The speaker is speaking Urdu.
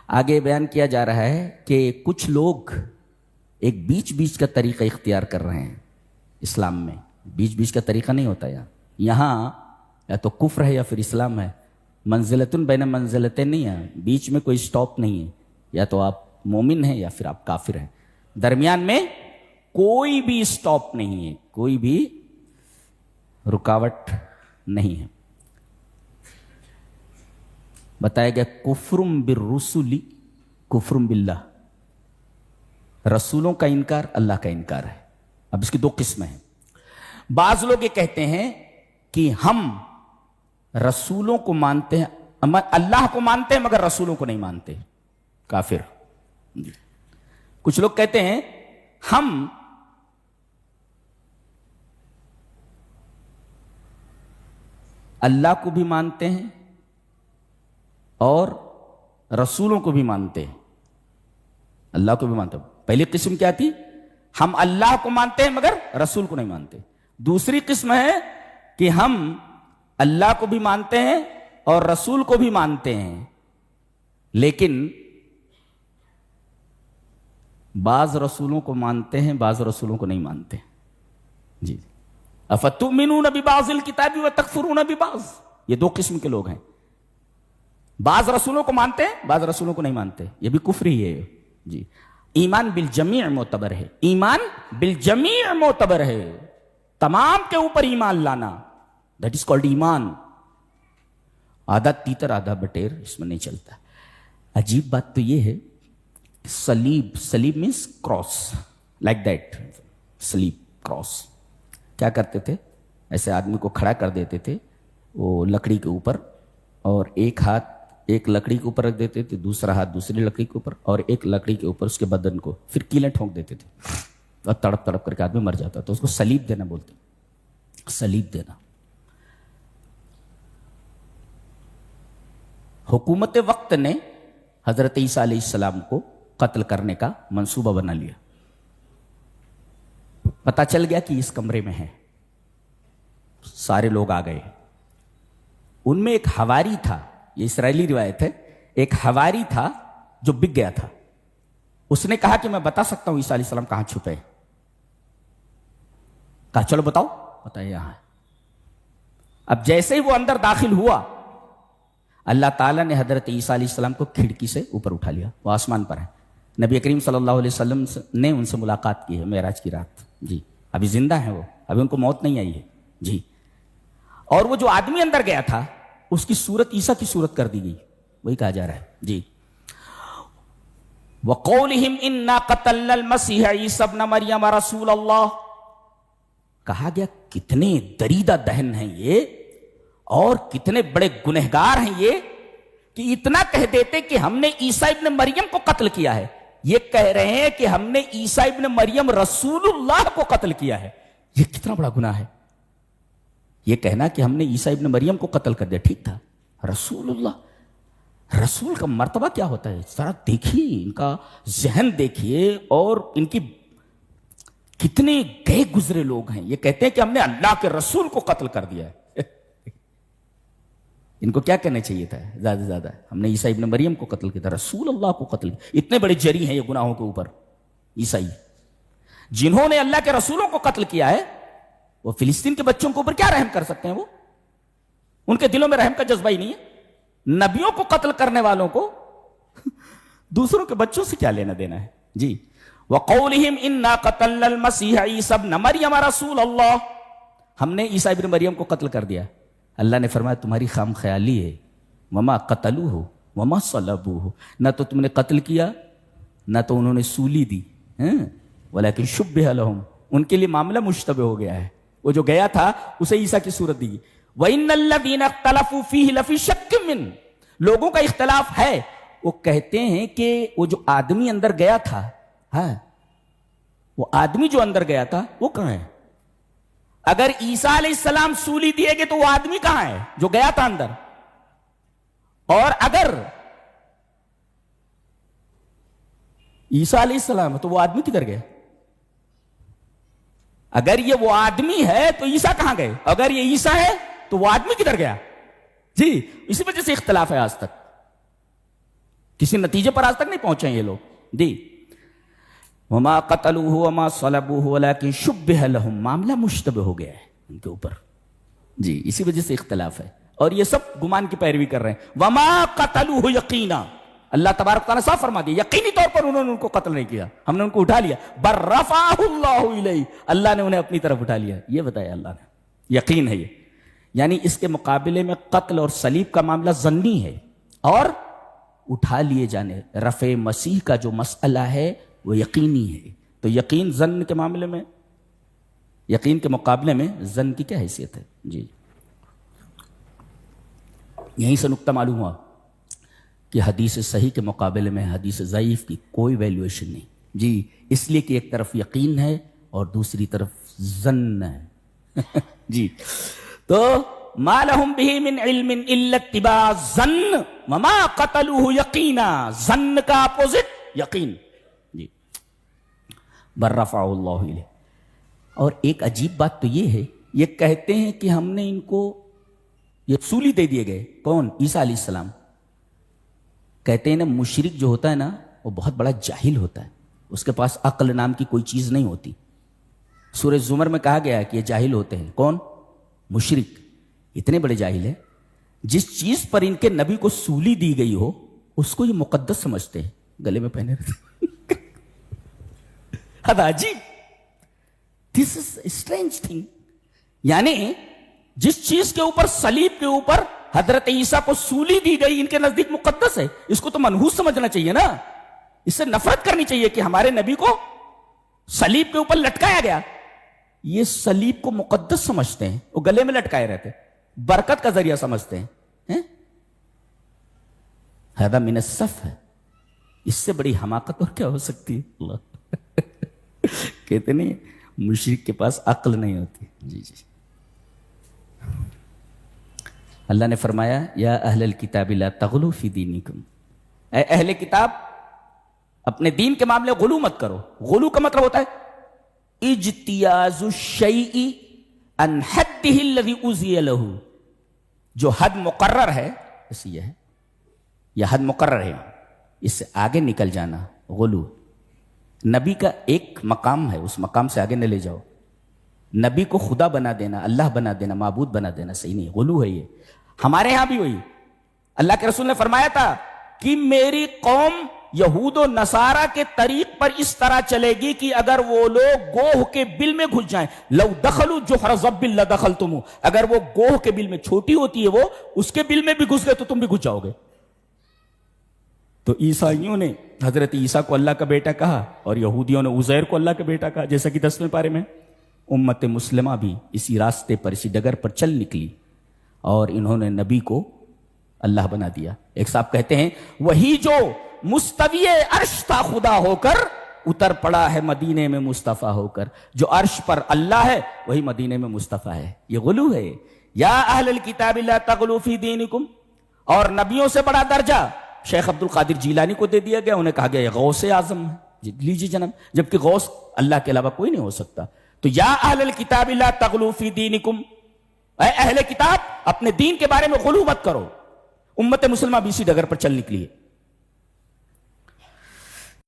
آگے بیان کیا جا رہا ہے کہ کچھ لوگ ایک بیچ بیچ کا طریقہ اختیار کر رہے ہیں اسلام میں. بیچ بیچ کا طریقہ نہیں ہوتا یہاں یا تو کفر ہے یا پھر اسلام ہے. منزلتن بین منزلتین نہیں ہے, بیچ میں کوئی سٹاپ نہیں ہے. یا تو آپ مومن ہیں یا پھر آپ کافر ہیں. درمیان میں کوئی بھی سٹاپ نہیں ہے, کوئی بھی رکاوٹ نہیں ہے. بتایا گیا کفرم بالرسل کفرم باللہ, رسولوں کا انکار اللہ کا انکار ہے. اب اس کی دو قسمیں ہیں. بعض لوگ یہ کہتے ہیں کہ ہم رسولوں کو مانتے ہیں, اللہ کو مانتے ہیں مگر رسولوں کو نہیں مانتے, کافر. کچھ لوگ کہتے ہیں ہم اللہ کو بھی مانتے ہیں اور رسولوں کو بھی مانتے ہیں. اللہ کو بھی مانتے ہیں. پہلی قسم کیا تھی؟ ہم اللہ کو مانتے ہیں مگر رسول کو نہیں مانتے. دوسری قسم ہے کہ ہم اللہ کو بھی مانتے ہیں اور رسول کو بھی مانتے ہیں, لیکن بعض رسولوں کو مانتے ہیں بعض رسولوں کو نہیں مانتے. جی, افتؤمنون ببعض الکتاب وتکفرون ببعض, یہ دو قسم کے لوگ ہیں. بعض رسولوں کو مانتے ہیں بعض رسولوں کو نہیں مانتے, یہ بھی کفر ہی ہے. جی, ایمان بالجمیع معتبر ہے, ایمان بالجمیع معتبر ہے, تمام کے اوپر ایمان لانا, دیٹ از کالڈ ایمان. آدھا تیتر آدھا بٹیر اس میں نہیں چلتا. عجیب بات تو یہ ہے, صلیب, صلیب مینس کراس, لائک دیٹ, صلیب کراس. کیا کرتے تھے؟ ایسے آدمی کو کھڑا کر دیتے تھے وہ لکڑی کے اوپر, اور ایک ہاتھ ایک لکڑی کے اوپر رکھ دیتے تھے, دوسرا ہاتھ دوسری لکڑی کے اوپر, اور ایک لکڑی کے اوپر اس کے بدن کو, پھر کیلیں ٹھونک دیتے تھے اور تڑپ تڑپ کر کے آدمی مر جاتا. تو اس کو صلیب دینا بولتے, صلیب دینا. حکومت وقت نے حضرت عیسیٰ علیہ السلام کو قتل کرنے کا منصوبہ بنا لیا. پتا چل گیا کہ اس کمرے میں ہے, سارے لوگ آ گئے. ان میں ایک حواری تھا, یہ اسرائیلی روایت ہے, ایک حواری تھا جو بک گیا تھا. اس نے کہا کہ میں بتا سکتا ہوں عیسیٰ علیہ السلام کہاں چھپے. کہا چلو بتاؤ. بتائیے یہاں. اب جیسے ہی وہ اندر داخل ہوا, اللہ تعالیٰ نے حضرت عیسیٰ علیہ السلام کو کھڑکی سے اوپر اٹھا لیا, وہ آسمان پر ہے. نبی کریم صلی اللہ علیہ وسلم نے ان سے ملاقات کی ہے معراج کی رات. جی, ابھی زندہ ہیں وہ, ابھی ان کو موت نہیں آئی ہے. جی, اور وہ جو آدمی اندر گیا تھا اس کی صورت عیسیٰ کی صورت کر دی گئی, وہی کہا جا رہا ہے. جی, وَقَوْلِهِمْ إِنَّا قَتَلْنَا الْمَسِيحَ عِيسَى ابْنَ مَرْيَمَ رَسُولَ اللَّهِ. کہا گیا کتنے دریدہ دہن ہیں یہ, اور کتنے بڑے گنہگار ہیں یہ, کہ اتنا کہہ دیتے کہ ہم نے عیسیٰ ابن مریم کو قتل کیا ہے. یہ کہہ رہے ہیں کہ ہم نے عیسیٰ ابن مریم رسول اللہ کو قتل کیا ہے. یہ کتنا بڑا گناہ ہے یہ کہنا کہ ہم نے عیسیٰ ابن مریم کو قتل کر دیا. ٹھیک تھا, رسول اللہ, رسول کا مرتبہ کیا ہوتا ہے ذرا دیکھیے, ان کا ذہن دیکھیے, اور ان کی کتنے گئے گزرے لوگ ہیں. یہ کہتے ہیں کہ ہم نے اللہ کے رسول کو قتل کر دیا ہے. ان کو کیا کہنا چاہیے تھا زیادہ سے زیادہ, ہم نے عیسیٰ ابن مریم کو قتل کیا تھا, رسول اللہ کو قتل کیا. اتنے بڑے جری ہیں یہ گناہوں کے اوپر عیسائی. جنہوں نے اللہ کے رسولوں کو قتل کیا ہے وہ فلسطین کے بچوں کے اوپر کیا رحم کر سکتے ہیں؟ وہ ان کے دلوں میں رحم کا جذبہ ہی نہیں ہے. نبیوں کو قتل کرنے والوں کو دوسروں کے بچوں سے کیا لینا دینا ہے. جی, وَقَوْلِهِمْ إِنَّا قَتَلْنَا الْمَسِيحَ عِيسَى ابْنَ مَرْيَمَ رَسُولَ اللَّهِ. ہم نے عیسیٰ ابن مریم کو قتل کر دیا. اللہ نے فرمایا تمہاری خام خیالی ہے. وَمَا قَتَلُوهُ وَمَا صَلَبُوهُ, نہ تو تم نے قتل کیا نہ تو انہوں نے سولی دی, وَلَكِنْ شُبِّهَ لَهُمْ, ان کے لیے معاملہ مشتبہ ہو گیا ہے. وہ جو گیا تھا اسے عیسیٰ کی صورت دی. وَإِنَّ الَّذِينَ اخْتَلَفُوا فِيهِ لَفِي شَكٍّ مِّنْ, لوگوں کا اختلاف ہے. وہ کہتے ہیں کہ وہ جو آدمی اندر گیا تھا, وہ آدمی جو اندر گیا تھا وہ کہاں ہے؟ اگر عیسیٰ علیہ السلام سولی دیے گئے تو وہ آدمی کہاں ہے جو گیا تھا اندر؟ اور اگر عیسیٰ علیہ السلام تو وہ آدمی کدھر گئے؟ اگر یہ وہ آدمی ہے تو عیسیٰ کہاں گئے؟ اگر یہ عیسیٰ ہے تو وہ آدمی کدھر گیا؟ جی, اسی وجہ سے اختلاف ہے آج تک. کسی نتیجے پر آج تک نہیں پہنچے یہ لوگ جی. وما قتلوہ وما صلبوہ ولکن شبہ لہم، معاملہ مشتبہ ہو گیا ہے ان کے اوپر جی، اسی وجہ سے اختلاف ہے. اور یہ سب گمان کی پیروی کر رہے ہیں. وما قتلوہ یقینا، اللہ تبارک تعالیٰ صاف فرما دیا یقینی طور پر انہوں نے ان کو قتل نہیں کیا، ہم نے ان کو اٹھا لیا. بل رفعہ اللہ الیہ، اللہ نے انہیں اپنی طرف اٹھا لیا. یہ بتایا اللہ نے، یقین ہے یہ. یعنی اس کے مقابلے میں قتل اور صلیب کا معاملہ ظنی ہے، اور اٹھا لیے جانے رفع مسیح کا جو مسئلہ ہے وہ یقینی ہے. تو یقین ظن کے معاملے میں، یقین کے مقابلے میں ظن کی کیا حیثیت ہے جی. یہیں سے نقطہ معلوم ہوا کہ حدیث صحیح کے مقابلے میں حدیث ضعیف کی کوئی ویلیویشن نہیں جی، اس لیے کہ ایک طرف یقین ہے اور دوسری طرف ظن ہے جی. تو ما لهم به من علم الا اتباع الظن وما قتلوه یقینا، ظن کا اپوزٹ یقین جی. بل رفعہ اللہ الیہ. اور ایک عجیب بات تو یہ ہے، یہ کہتے ہیں کہ ہم نے ان کو یہ سولی دے دیے گئے. کون؟ عیسیٰ علیہ السلام. کہتے ہیں نا مشرک جو ہوتا ہے نا وہ بہت بڑا جاہل ہوتا ہے، اس کے پاس عقل نام کی کوئی چیز نہیں ہوتی. سورہ زمر میں کہا گیا ہے کہ یہ جاہل ہوتے ہیں. کون؟ مشرک. اتنے بڑے جاہل ہیں، جس چیز پر ان کے نبی کو سولی دی گئی ہو اس کو یہ مقدس سمجھتے ہیں، گلے میں پہنے رہتے. عجیب، دس از اسٹرینج تھنگ. یعنی جس چیز کے اوپر، صلیب کے اوپر حضرت عیسیٰ کو سولی دی گئی، ان کے نزدیک مقدس ہے. اس کو تو منحوس سمجھنا چاہیے نا، اس سے نفرت کرنی چاہیے کہ ہمارے نبی کو صلیب کے اوپر لٹکایا گیا. یہ صلیب کو مقدس سمجھتے ہیں، وہ گلے میں لٹکائے رہتے، برکت کا ذریعہ سمجھتے ہیں. ہذا من الصف ہے. اس سے بڑی حماقت اور کیا ہو سکتی ہے؟ اللہ کہتے نہیں مشرک کے پاس عقل نہیں ہوتی جی جی. اللہ نے فرمایا یا اہل الکتاب لا تغلوا فی دینکم، اے اہل کتاب اپنے دین کے معاملے غلو مت کرو. غلو کا مطلب ہوتا ہے اجتیاز الشیء عن حدہ الذی اذی لہ. جو حد مقرر ہے اس یہ ہے، یا حد مقرر ہے اس سے آگے نکل جانا غلو. نبی کا ایک مقام ہے، اس مقام سے آگے نہ لے جاؤ. نبی کو خدا بنا دینا، اللہ بنا دینا، معبود بنا دینا صحیح نہیں، غلو ہے یہ. ہمارے ہاں بھی وہی اللہ کے رسول نے فرمایا تھا کہ میری قوم یہود و نصارہ کے طریق پر اس طرح چلے گی کہ اگر وہ لوگ گوہ کے بل میں گھس جائیں، لو دخلوا جحر ضب لدخلتموہ، اگر وہ گوہ کے بل میں چھوٹی ہوتی ہے وہ اس کے بل میں بھی گھس گئے تو تم بھی گھس جاؤ گے. تو عیسائیوں نے حضرت عیسیٰ کو اللہ کا بیٹا کہا اور یہودیوں نے عزیر کو اللہ کا بیٹا کہا، جیسا کہ 10ویں پارے میں. امت مسلمہ بھی اسی راستے پر، اسی ڈگر پر چل نکلی اور انہوں نے نبی کو اللہ بنا دیا. ایک صاحب کہتے ہیں وہی جو مستوی عرش تھا خدا ہو کر اتر پڑا ہے مدینے میں مصطفیٰ ہو کر. جو عرش پر اللہ ہے وہی مدینے میں مصطفیٰ ہے. یہ غلو ہے. یا اہل الکتاب لا تغلوا فی دینکم. اور نبیوں سے بڑا درجہ شیخ عبد القادر جیلانی کو دے دیا گیا. انہیں کہا گیا یہ غوث اعظم ہے، لیجیے جناب، جبکہ غوث اللہ کے علاوہ کوئی نہیں ہو سکتا. تو یا اہل الکتاب لا تغلوا فی دینکم، اے اہل کتاب اپنے دین کے بارے میں غلو مت کرو. امت مسلمہ بھی اسی ڈگر پر چل نکلی ہے.